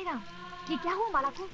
जाएगा। ये क्या हुआ माला को?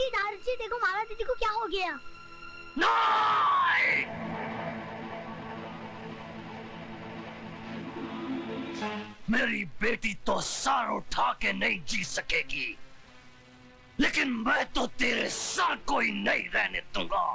दारजी देखो माला दीदी को क्या हो गया? नहीं! मेरी बेटी तो सर उठा के नहीं जी सकेगी, लेकिन मैं तो तेरे सर को ही नहीं रहने दूंगा।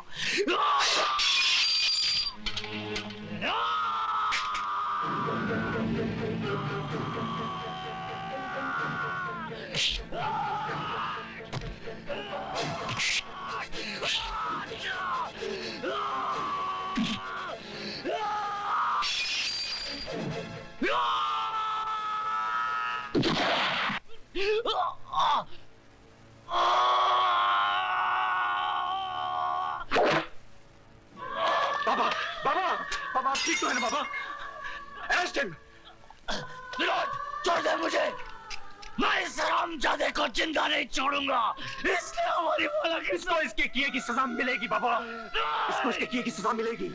बाबा, बाबा, बाबा ठीक तो है ना बाबा? Arrest him! विनोद, छोड़ दे मुझे। मैं इस हरामजादे को जिंदा नहीं छोड़ूंगा। इसने हमारी माला की इसको इसके किए की सजा मिलेगी बाबा। इसको इसके किए की सजा मिलेगी।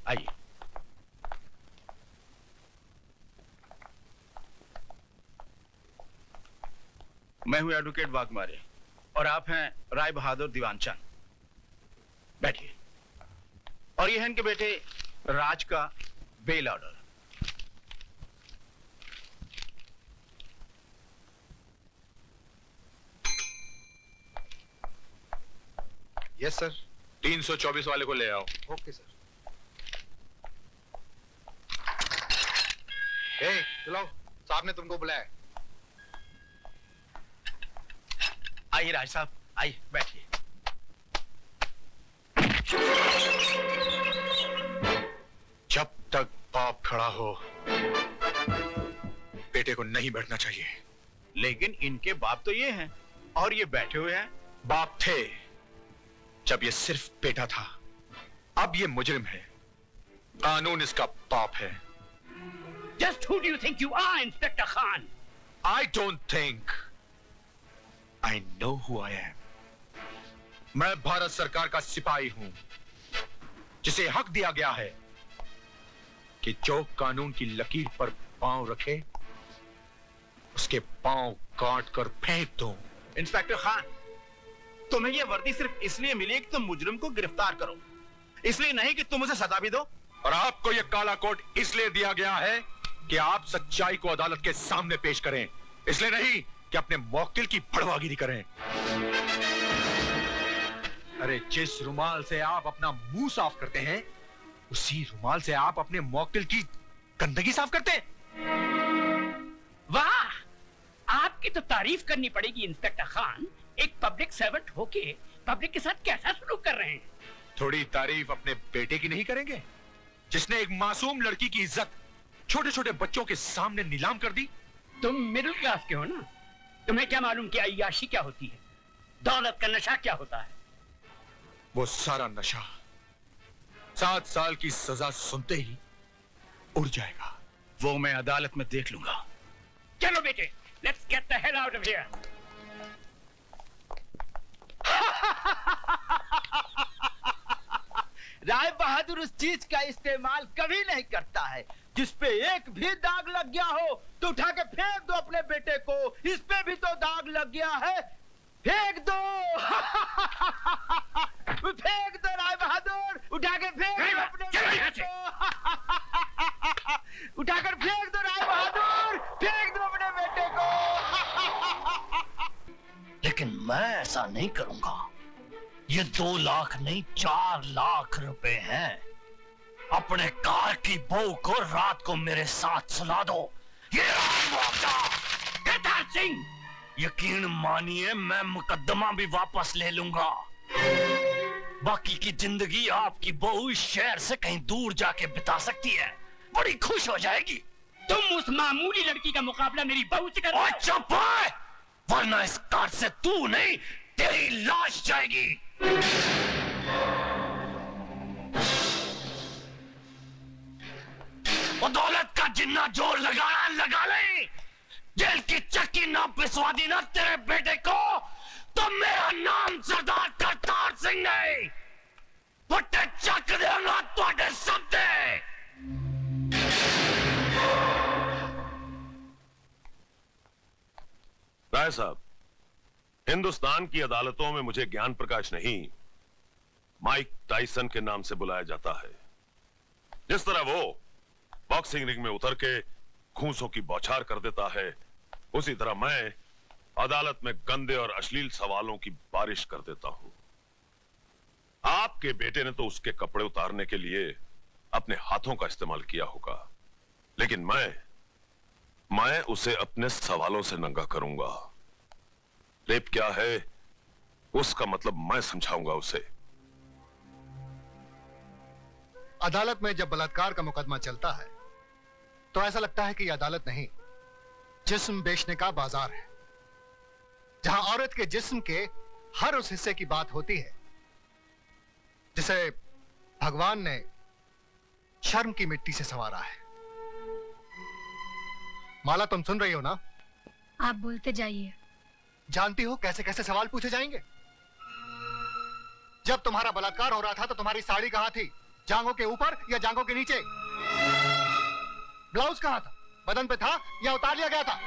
आइए। मैं हूं एडवोकेट वाघमारे और आप हैं राय बहादुर दीवानचंद। बैठिए। और ये है इनके बेटे राज का बेल ऑर्डर। Yes sir. 324 वाले को ले आओ। Okay sir. चलो, साहब ने तुमको बुलाया। आइए राज साहब, आइए बैठिए। जब तक बाप खड़ा हो बेटे को नहीं बैठना चाहिए। लेकिन इनके बाप तो ये हैं और ये बैठे हुए हैं। बाप थे जब ये सिर्फ बेटा था, अब ये मुजरिम है। कानून इसका बाप है। Just who do you think you are, Inspector Khan? I don't think. I know who I am. मैं भारत सरकार का सिपाही हूं, जिसे हक दिया गया है कि जो कानून की लकीर पर पांव रखे उसके पांव काट कर फेंक दो। इंस्पेक्टर खान, तुम्हें यह वर्दी सिर्फ इसलिए मिली कि तुम मुजरिम को गिरफ्तार करो, इसलिए नहीं कि तुम उसे सजा भी दो। और आपको यह काला कोट इसलिए दिया गया है कि आप सच्चाई को अदालत के सामने पेश करें, इसलिए नहीं कि अपने मौकिल की बड़वागिरी करें। अरे जिस रुमाल से आप अपना मुंह साफ करते हैं, उसी रुमाल से आप अपने मौकिल की गंदगी साफ करते हैं। वाह, आपकी तो तारीफ करनी पड़ेगी इंस्पेक्टर खान। एक पब्लिक सर्वेंट होके पब्लिक के साथ कैसा सलूक कर रहे हैं। थोड़ी तारीफ अपने बेटे की नहीं करेंगे, जिसने एक मासूम लड़की की इज्जत छोटे छोटे बच्चों के सामने नीलाम कर दी। तुम मिडिल क्लास के हो ना, तुम्हें क्या मालूम कि अय्याशी क्या होती है, दौलत का नशा क्या होता है। वो सारा नशा 7 साल की सजा सुनते ही उड़ जाएगा। वो मैं अदालत में देख लूंगा। चलो बेटे, let's get the hell out of here. Rai Bahadur उस चीज का इस्तेमाल कभी नहीं करता है जिस पे एक भी दाग लग गया हो तो उठा के फेंक दो अपने बेटे को। इस पे भी तो दाग लग गया है, फेंक दो। फेंक दो राय बहादुर, उठा के फेंक दो अपने बेटे को। उठाकर फेंक दो राय बहादुर, फेंक दो अपने बेटे को। लेकिन मैं ऐसा नहीं करूंगा। ये 2 लाख नहीं 4 लाख रुपए हैं। अपने कार की बहू को रात को मेरे साथ सुला दो। ये रहा मौका। केदार सिंह, यकीन मानिए मैं मुकदमा भी वापस ले लूंगा। बाकी की जिंदगी आपकी बहू इस शहर से कहीं दूर जाके बिता सकती है, बड़ी खुश हो जाएगी। तुम उस मामूली लड़की का मुकाबला मेरी बहू से कर। और चुप है, वरना इस कार से तू नहीं तेरी लाश जाएगी। और दौलत का जिन्ना जोर लगाना लगा ले। जेल की चक्की ना पिसवा दी ना तेरे बेटे को तो मेरा नाम सरदार करतार सिंह नहीं, फट्टे चक देना तुहाडे सबदे। राय साहब, हिंदुस्तान की अदालतों में मुझे ज्ञान प्रकाश नहीं, माइक टाइसन के नाम से बुलाया जाता है। जिस तरह वो बॉक्सिंग रिंग में उतर के घूंसों की बौछार कर देता है, उसी तरह मैं अदालत में गंदे और अश्लील सवालों की बारिश कर देता हूं। आपके बेटे ने तो उसके कपड़े उतारने के लिए अपने हाथों का इस्तेमाल किया होगा, लेकिन मैं उसे अपने सवालों से नंगा करूंगा। रेप क्या है उसका मतलब मैं समझाऊंगा उसे। अदालत में जब बलात्कार का मुकदमा चलता है तो ऐसा लगता है कि यह अदालत नहीं, जिस्म बेचने का बाजार है, जहां औरत के जिस्म के हर उस हिस्से की बात होती है जिसे भगवान ने शर्म की मिट्टी से संवारा है। माला, तुम सुन रही हो ना? आप बोलते जाइए। जानती हो कैसे कैसे सवाल पूछे जाएंगे? जब तुम्हारा बलात्कार हो रहा था तो तुम्हारी साड़ी कहां थी? जांघों के ऊपर या जांघों के नीचे? ब्लाउज कहां था? बदन पे था या उतार लिया गया था?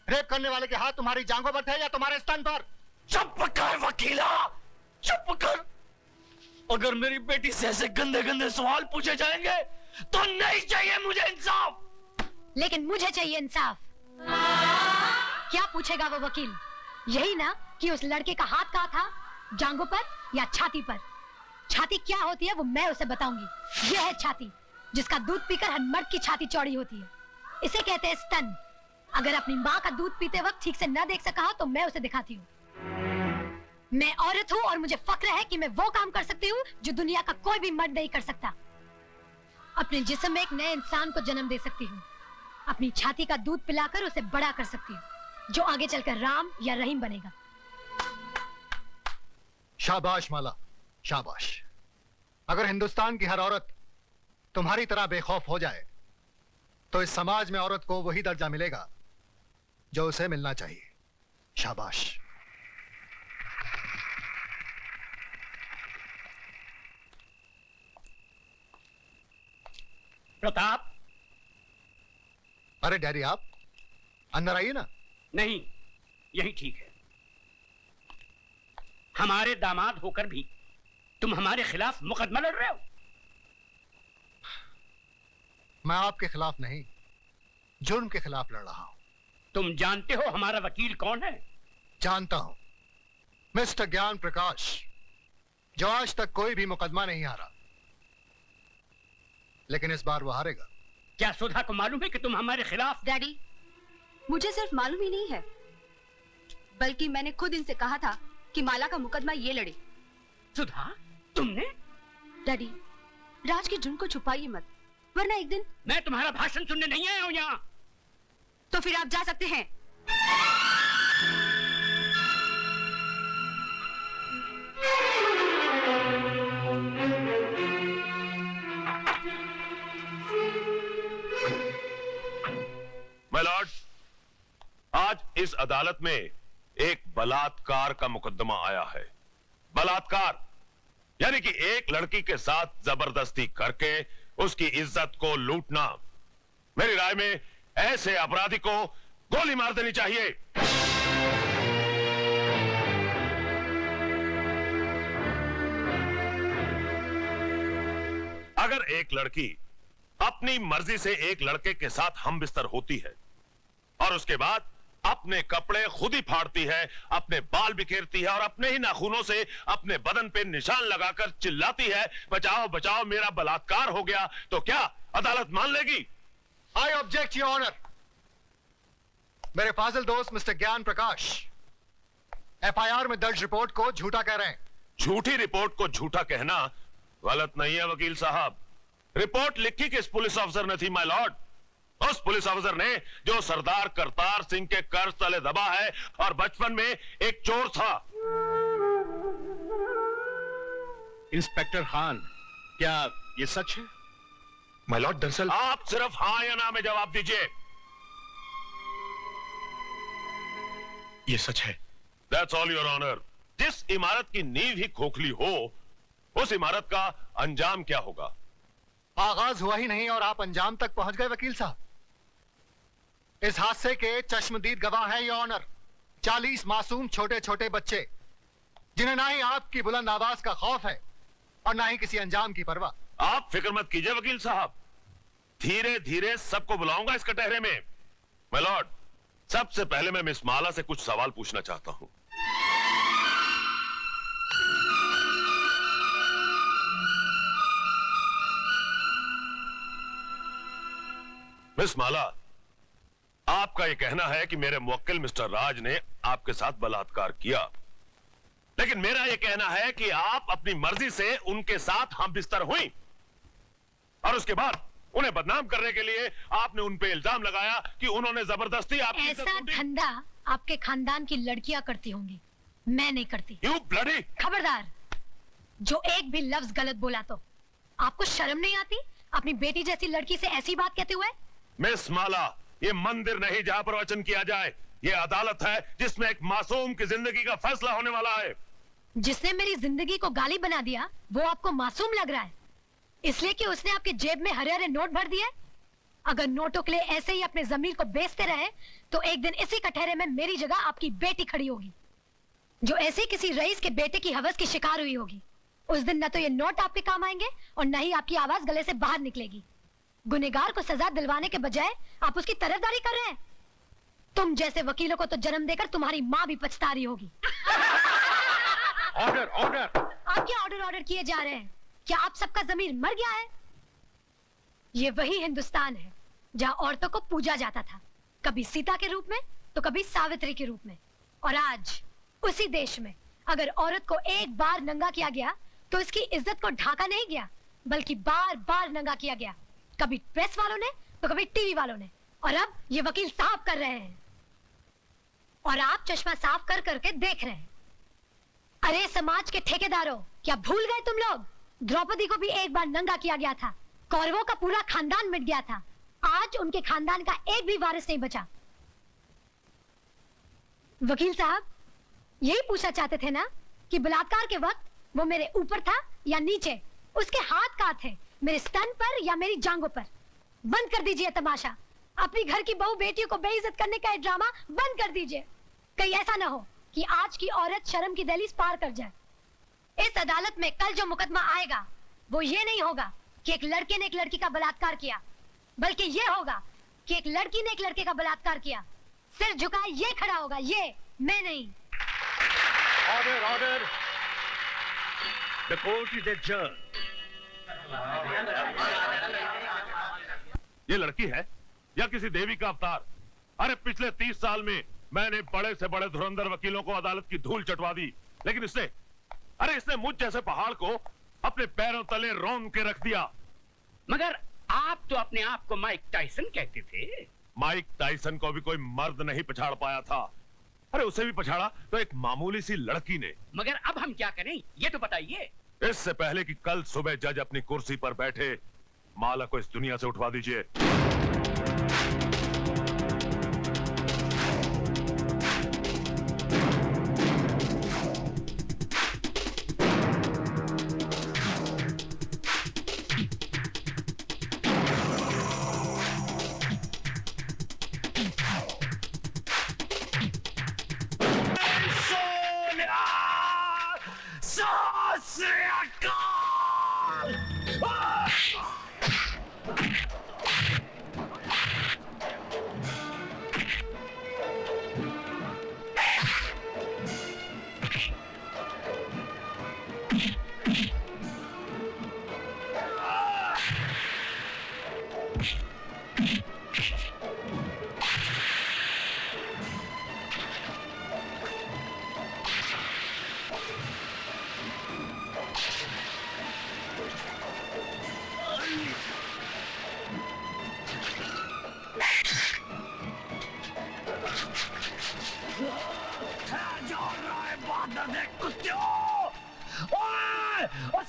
रेप करने वाले के हाथ तुम्हारी जांघों पर थे या तुम्हारे स्तन पर? चुप कर वकीला, चुप कर। अगर मेरी बेटी से ऐसे गंदे गंदे सवाल पूछे जाएंगे तो नहीं चाहिए मुझे इंसाफ। लेकिन मुझे चाहिए इंसाफ। क्या पूछेगा वो वकील? यही ना कि उस लड़के का हाथ कहाँ था, जांघों पर या छाती पर? छाती क्या होती है वो मैं उसे बताऊंगी। यह है छाती, जिसका दूध पीकर हर मर्द की छाती चौड़ी होती है। इसे कहते हैं स्तन। अगर अपनी माँ का दूध पीते वक्त ठीक से न देख सका हो तो मैं उसे दिखाती हूँ। मैं औरत हूँ और मुझे फक्र है कि मैं वो काम कर सकती हूँ जो दुनिया का कोई भी मर्द नहीं कर सकता। अपने जिस्म में एक नए इंसान को जन्म दे सकती हूँ। अपनी छाती का दूध पिलाकर उसे बड़ा कर सकती हूँ, जो आगे चलकर राम या रहीम बनेगा। शाबाश माला, शाबाश। अगर हिंदुस्तान की हर औरत तुम्हारी तरह बेखौफ हो जाए तो इस समाज में औरत को वही दर्जा मिलेगा जो उसे मिलना चाहिए। शाबाश। प्रताप। अरे डैडी, आप अंदर आइए ना। नहीं, यही ठीक है। हमारे दामाद होकर भी तुम हमारे खिलाफ मुकदमा लड़ रहे हो। मैं आपके खिलाफ नहीं, जुर्म के खिलाफ लड़ रहा हूं। तुम जानते हो हमारा वकील कौन है? जानता हूं, मिस्टर ज्ञान प्रकाश, जो आज तक कोई भी मुकदमा नहीं हारा, लेकिन इस बार वो हारेगा। क्या सुधा को मालूम है कि तुम हमारे खिलाफ? डैडी, मुझे सिर्फ मालूम ही नहीं है, बल्कि मैंने खुद इनसे कहा था कि माला का मुकदमा ये लड़े। सुधा, तुमने? डैडी, राज के जुर्म को छुपाइए मत, वरना एक दिन। मैं तुम्हारा भाषण सुनने नहीं आया हूं यहाँ। तो फिर आप जा सकते हैं। माय लॉर्ड, आज इस अदालत में एक बलात्कार का मुकदमा आया है। बलात्कार यानी कि एक लड़की के साथ जबरदस्ती करके उसकी इज्जत को लूटना। मेरी राय में ऐसे अपराधी को गोली मार देनी चाहिए। अगर एक लड़की अपनी मर्जी से एक लड़के के साथ हम बिस्तर होती है और उसके बाद अपने कपड़े खुद ही फाड़ती है, अपने बाल बिखेरती है और अपने ही नाखूनों से अपने बदन पे निशान लगाकर चिल्लाती है, बचाओ बचाओ मेरा बलात्कार हो गया। तो क्या अदालत मान लेगी? I object your honour. मेरे फाजिल दोस्त मिस्टर ज्ञान प्रकाश एफआईआर में दर्ज रिपोर्ट को झूठा कह रहे हैं। झूठी रिपोर्ट को झूठा कहना गलत नहीं है वकील साहब। रिपोर्ट लिखी किस पुलिस अफसर ने थी माय लॉर्ड? उस पुलिस अफसर ने जो सरदार करतार सिंह के कर्ज तले दबा है और बचपन में एक चोर था। इंस्पेक्टर खान, क्या ये सच है? माय लॉर्ड, दरअसल आप सिर्फ हाँ या ना में जवाब दीजिए। ये सच है। That's all your honor। जिस इमारत की नींव ही खोखली हो, उस इमारत का अंजाम क्या होगा? आगाज हुआ ही नहीं और आप अंजाम तक पहुंच गए वकील साहब। इस हादसे के चश्मदीद गवाह हैं योर ऑनर 40 मासूम छोटे छोटे बच्चे, जिन्हें ना ही आपकी बुलंद आवाज का खौफ है और ना ही किसी अंजाम की परवाह। आप फिक्र मत कीजिए वकील साहब, धीरे धीरे सबको बुलाऊंगा इस कटहरे में। माय लॉर्ड, सबसे पहले मैं मिस माला से कुछ सवाल पूछना चाहता हूं। मिस माला, आपका यह कहना है कि मेरे मुवक्किल मिस्टर राज ने आपके साथ बलात्कार किया, लेकिन मेरा यह कहना है कि आप अपनी मर्जी से उनके साथ हम बिस्तर हुई और उसके बाद उन्हें बदनाम करने के लिए आपने उन पे इल्जाम लगाया कि उन्होंने जबरदस्ती आपकी ऐसा धंधा आपके खानदान की लड़कियां करती होंगी, मैं नहीं करती। You bloody! खबरदार, जो एक भी लफ्ज गलत बोला तो आपको शर्म नहीं आती अपनी बेटी जैसी लड़की से ऐसी बात कहते हुए? मिस माला, ये मंदिर नहीं जहां पर वचन किया जाए, ये अदालत है जिसमें एक मासूम की जिंदगी का फैसला होने वाला है। जिसने मेरी जिंदगी को गाली बना दिया वो आपको मासूम लग रहा है, इसलिए कि उसने आपके जेब में हरे हरे नोट भर दिए? अगर नोटों के लिए ऐसे ही अपने जमीर को बेचते रहे तो एक दिन इसी कटहरे में मेरी जगह आपकी बेटी खड़ी होगी, जो ऐसे किसी रईस के बेटे की हवस की शिकार हुई होगी। उस दिन न तो ये नोट आपके काम आएंगे और न ही आपकी आवाज गले से बाहर निकलेगी। गुनहगार को सजा दिलवाने के बजाय आप उसकी तरफदारी कर रहे हैं। तुम जैसे वकीलों को तो जन्म देकर तुम्हारी माँ भी पछता रही होगी। Order order! आप क्या ऑर्डर ऑर्डर किए जा रहे हैं? क्या आप सबका जमीर मर गया है? ये वही हिंदुस्तान है जहाँ औरतों को पूजा जाता था, कभी सीता के रूप में तो कभी सावित्री के रूप में। और आज उसी देश में अगर औरत को एक बार नंगा किया गया तो इसकी इज्जत को ढाका नहीं गया, बल्कि बार बार नंगा किया गया, कभी प्रेस वालों ने तो कभी टीवी वालों ने, और अब ये वकील साफ कर रहे हैं और आप चश्मा साफ कर करके देख रहे हैं। अरे समाज के ठेकेदारों, क्या भूल गए तुम लोग? द्रौपदी को भी एक बार नंगा किया गया था, कौरवों का पूरा खानदान मिट गया था, आज उनके खानदान का एक भी वारिस नहीं बचा। वकील साहब, यही पूछना चाहते थे ना कि बलात्कार के वक्त वो मेरे ऊपर था या नीचे? उसके हाथ कहाँ थे, मेरे स्तन पर या मेरी जांघों पर? बंद कर दीजिए तमाशा, अपनी घर की बहू बेटियों को बेइज्जत करने का ड्रामा बंद कर दीजिए। कहीं ऐसा ना हो कि आज की औरत शर्म की दहलीज पार कर जाए। इस अदालत में कल जो मुकदमा आएगा वो ये नहीं होगा कि एक लड़के ने एक लड़की का बलात्कार किया, बल्कि ये होगा कि एक लड़की ने एक लड़के का बलात्कार किया। सिर झुकाए ये खड़ा होगा, ये मैं नहीं। Order order! The court is adjourn. ये लड़की है या किसी देवी का अवतार? अरे पिछले 30 साल में मैंने बड़े से बड़े धुरंधर वकीलों को अदालत की धूल चटवा दी, लेकिन इसने मुझ जैसे पहाड़ को अपने पैरों तले रौंद के रख दिया। मगर आप तो अपने आप को माइक टाइसन कहते थे। माइक टाइसन को भी कोई मर्द नहीं पछाड़ पाया था। अरे उसे भी पछाड़ा तो एक मामूली सी लड़की ने। मगर अब हम क्या करें ये तो बताइए। इससे पहले कि कल सुबह जज अपनी कुर्सी पर बैठे, माला को इस दुनिया से उठवा दीजिए।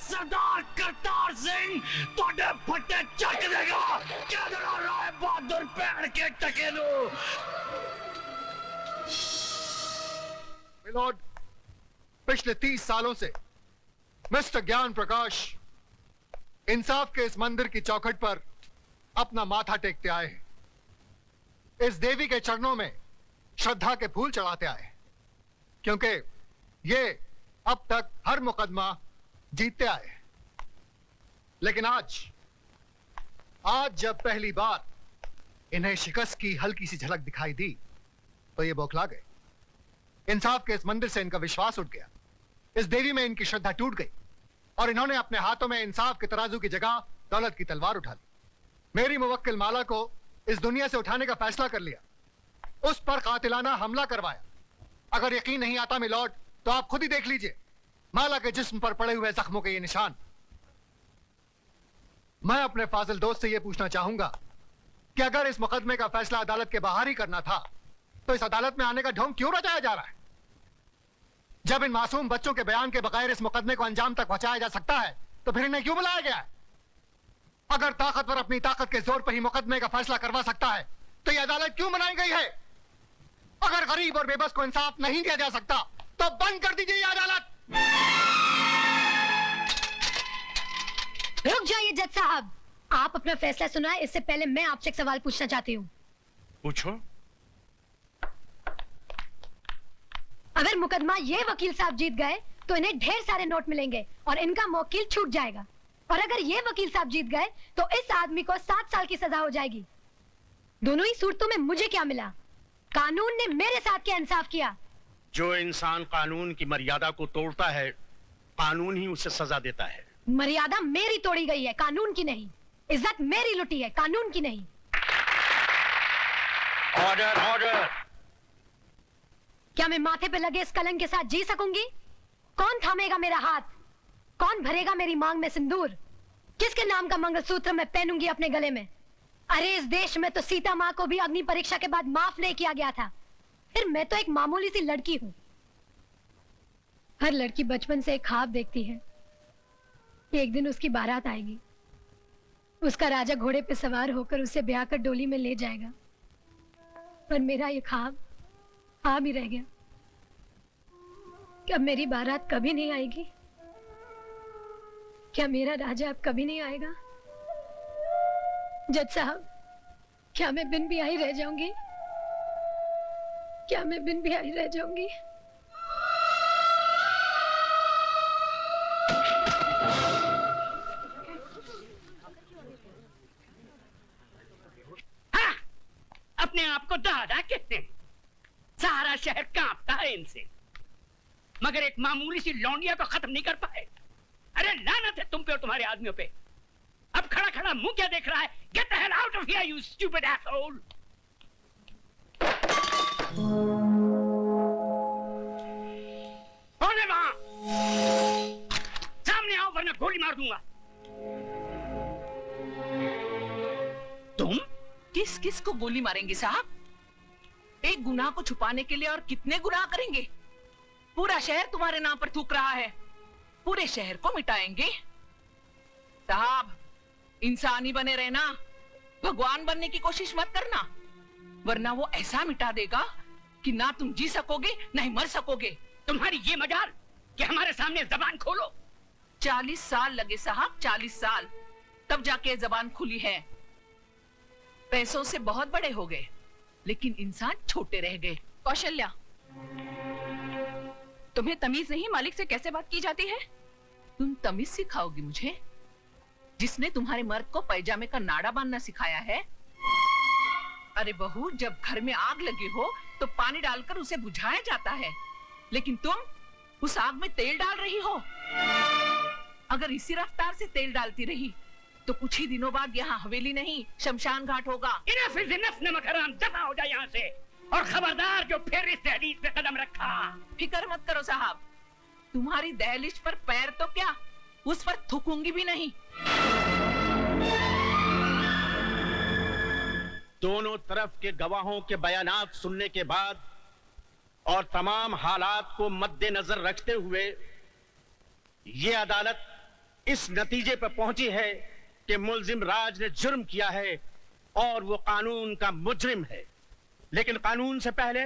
सरदार करतार सिंह तोड़े फटे चक देगा। क्या राय बहादुर पैर के टकेलू। मिलोड, पिछले 30 सालों से मिस्टर ज्ञान प्रकाश इंसाफ के इस मंदिर की चौखट पर अपना माथा टेकते आए हैं। इस देवी के चरणों में श्रद्धा के फूल चढ़ाते आए हैं, क्योंकि ये अब तक हर मुकदमा जीतते आए हैं। लेकिन आज जब पहली बार इन्हें शिकस्त की हल्की सी झलक दिखाई दी तो ये बौखला गए। इंसाफ के इस मंदिर से इनका विश्वास उठ गया, इस देवी में इनकी श्रद्धा टूट गई और इन्होंने अपने हाथों में इंसाफ के तराजू की जगह दौलत की तलवार उठा ली। मेरी मुवक्किल माला को इस दुनिया से उठाने का फैसला कर लिया, उस पर कातिलाना हमला करवाया। अगर यकीन नहीं आता मिलॉर्ड तो आप खुद ही देख लीजिए माला के जिस्म पर पड़े हुए जख्मों के ये निशान। मैं अपने फाजिल दोस्त से यह पूछना चाहूंगा कि अगर इस मुकदमे का फैसला अदालत के बाहर ही करना था तो इस अदालत में आने का ढोंग क्यों रचाया जा रहा है? जब इन मासूम बच्चों के बयान के बगैर इस मुकदमे को अंजाम तक पहुंचाया जा सकता है तो फिर इन्हें क्यों बुलाया गया है? अगर ताकतवर अपनी ताकत के जोर पर ही मुकदमे का फैसला करवा सकता है तो यह अदालत क्यों बनाई गई है? अगर गरीब और बेबस को इंसाफ नहीं दिया जा सकता तो बंद कर दीजिए यह अदालत। रुक जाइए जज साहब, आप अपना फैसला सुनाए इससे पहले मैं आपसे एक सवाल पूछना चाहती हूँ। पूछो। अगर मुकदमा ये वकील साहब जीत गए तो इन्हें ढेर सारे नोट मिलेंगे और इनका मौकिल छूट जाएगा, और अगर ये वकील साहब जीत गए तो इस आदमी को 7 साल की सजा हो जाएगी। दोनों ही सूरतों में मुझे क्या मिला? कानून ने मेरे साथ क्या इंसाफ किया? जो इंसान कानून की मर्यादा को तोड़ता है कानून ही उसे सजा देता है। मर्यादा मेरी तोड़ी गई है, कानून की नहीं। इज्जत मेरी लुटी है, कानून की नहीं। Order order. क्या मैं माथे पे लगे इस कलंक के साथ जी सकूंगी? कौन थामेगा मेरा हाथ? कौन भरेगा मेरी मांग में सिंदूर? किसके नाम का मंगलसूत्र मैं पहनूंगी अपने गले में? अरे इस देश में तो सीता माँ को भी अग्नि परीक्षा के बाद माफ नहीं किया गया था, फिर मैं तो एक मामूली सी लड़की हूं। हर लड़की बचपन से एक ख्वाब देखती है कि एक दिन उसकी बारात आएगी, उसका राजा घोड़े पे सवार होकर उसे ब्याह कर डोली में ले जाएगा। पर मेरा ये ख्वाब आ भी रह गया। क्या मेरी बारात कभी नहीं आएगी? क्या मेरा राजा अब कभी नहीं आएगा? जज साहब, क्या मैं बिन ब्याही रह जाऊंगी? क्या मैं बिन ब्याही रह जाऊंगी? हाँ, अपने आप को दादा कहते हैं। सारा शहर कांपता है इनसे, मगर एक मामूली सी लौंडिया को खत्म नहीं कर पाए। अरे लानत है तुम पे और तुम्हारे आदमियों पे। अब खड़ा खड़ा मुंह क्या देख रहा है? Gate the hell out of here you stupid asshole. कौन है वहां? सामने आओ वरना गोली मार दूंगा। तुम किस किस को गोली मारेंगे साहब? एक गुनाह को छुपाने के लिए और कितने गुनाह करेंगे? पूरा शहर तुम्हारे नाम पर थूक रहा है, पूरे शहर को मिटाएंगे। साहब, इंसान ही बने रहना, भगवान बनने की कोशिश मत करना, वरना वो ऐसा मिटा देगा कि ना तुम जी सकोगे ना ही मर सकोगे। तुम्हारी ये मजाल कि हमारे सामने जबान खोलो। 40 साल लगे साहब, 40 साल, तब जाके जबान खुली है। पैसों से बहुत बड़े हो गए लेकिन इंसान छोटे रह गए। कौशल्या, तुम्हें तमीज नहीं मालिक से कैसे बात की जाती है? तुम तमीज सिखाओगी मुझे, जिसने तुम्हारे मर्द को पैजामे का नाड़ा बांधना सिखाया है? अरे बहू, जब घर में आग लगी हो तो पानी डालकर उसे बुझाया जाता है, लेकिन तुम उस आग में तेल डाल रही हो। अगर इसी रफ्तार से तेल डालती रही तो कुछ ही दिनों बाद यहाँ हवेली नहीं शमशान घाट होगा। इनफ इज इनफ, नमक हराम, दफा हो जाए यहाँ से। और खबरदार जो फिर इस दहलीज पे कदम रखा। फिक्र मत करो साहब, तुम्हारी दहलीज पर पैर तो क्या, उस पर थूकूंगी भी नहीं। दोनों तरफ के गवाहों के बयानात सुनने के बाद और तमाम हालात को मद्देनजर रखते हुए ये अदालत इस नतीजे पर पहुंची है कि मुल्जिम राज ने जुर्म किया है और वो कानून का मुजरिम है। लेकिन कानून से पहले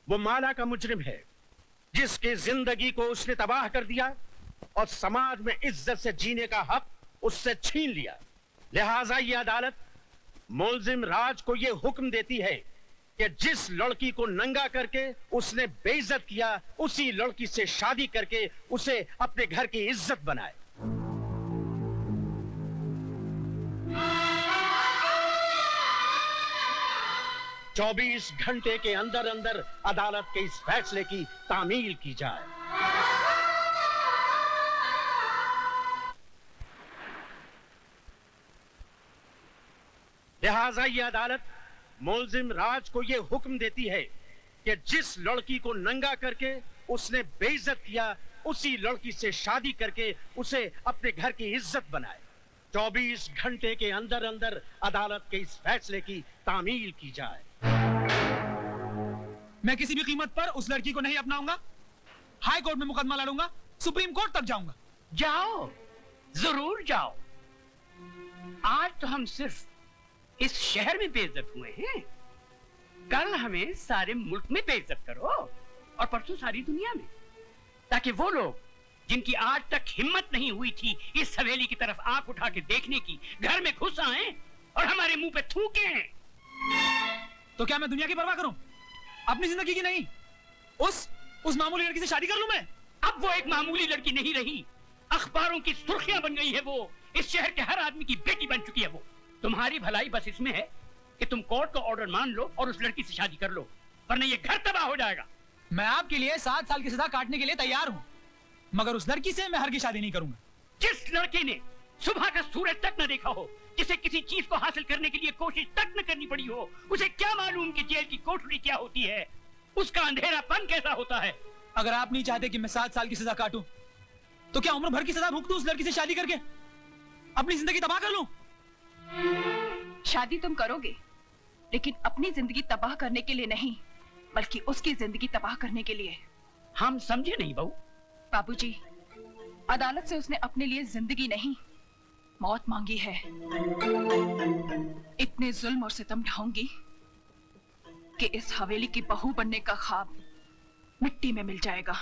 वो माला का मुजरिम है, जिसकी जिंदगी को उसने तबाह कर दिया और समाज में इज्जत से जीने का हक उससे छीन लिया। लिहाजा ये अदालत मुल्जिम राज को ये हुक्म देती है कि जिस लड़की को नंगा करके उसने बेइज्जत किया, उसी लड़की से शादी करके उसे अपने घर की इज्जत बनाए। चौबीस घंटे के अंदर अंदर अदालत के इस फैसले की तामील की जाए। लिहाजा ये अदालत मुल्जिम राज को ये हुक्म देती है कि जिस लड़की को नंगा करके उसने बेइज्जत किया, उसी लड़की से शादी करके उसे अपने घर की इज्जत बनाए। 24 घंटे के अंदर अंदर अदालत के इस फैसले की तामील की जाए। मैं किसी भी कीमत पर उस लड़की को नहीं अपनाऊंगा। हाई कोर्ट में मुकदमा लड़ूंगा, सुप्रीम कोर्ट तक जाऊंगा। जाओ, जरूर जाओ। आज तो हम सिर्फ इस शहर में बेइज्जत हुए हैं, कल हमें सारे मुल्क में बेइज्जत करो और परसों सारी दुनिया में, ताकि वो लोग जिनकी आज तक हिम्मत नहीं हुई थी इस हवेली की तरफ आंख उठा के देखने की, घर में घुस आए और हमारे मुंह पे थूके। तो क्या मैं दुनिया की परवाह करूं, अपनी जिंदगी की नहीं? उस मामूली लड़की से शादी कर लूं मैं? अब वो एक मामूली लड़की नहीं रही, अखबारों की सुर्खियां बन गई है वो। इस शहर के हर आदमी की बेटी बन चुकी है वो। तुम्हारी भलाई बस इसमें है कि तुम कोर्ट का ऑर्डर मान लो और उस लड़की से शादी कर लो, वरना ये घर तबाह हो जाएगा। मैं आपके लिए 7 साल की सजा काटने के लिए तैयार हूं, मगर उस लड़की से मैं हरगिज़ शादी नहीं करूंगा। जिस लड़के ने सुबह का सूरज तक न देखा हो, जिसे किसी चीज को हासिल करने के लिए कोशिश तक न करनी पड़ी हो, उसे क्या मालूम कि जेल की कोठरी क्या होती है, उसका अंधेरापन कैसा होता है। अगर आप नहीं चाहते कि मैं 7 साल की सजा काटूं, तो क्या उम्र भर की सजा भुगतूं दूं उस लड़की से शादी करके, अपनी जिंदगी तबाह कर लूं? शादी तुम करोगे, लेकिन अपनी जिंदगी तबाह करने के लिए नहीं, बल्कि उसकी जिंदगी तबाह करने के लिए। हम समझे नहीं बहू। बाबूजी, अदालत से उसने अपने लिए जिंदगी नहीं, मौत मांगी है। इतने जुल्म और सितम ढाऊंगी कि इस हवेली की बहू बनने का ख्वाब मिट्टी में मिल जाएगा।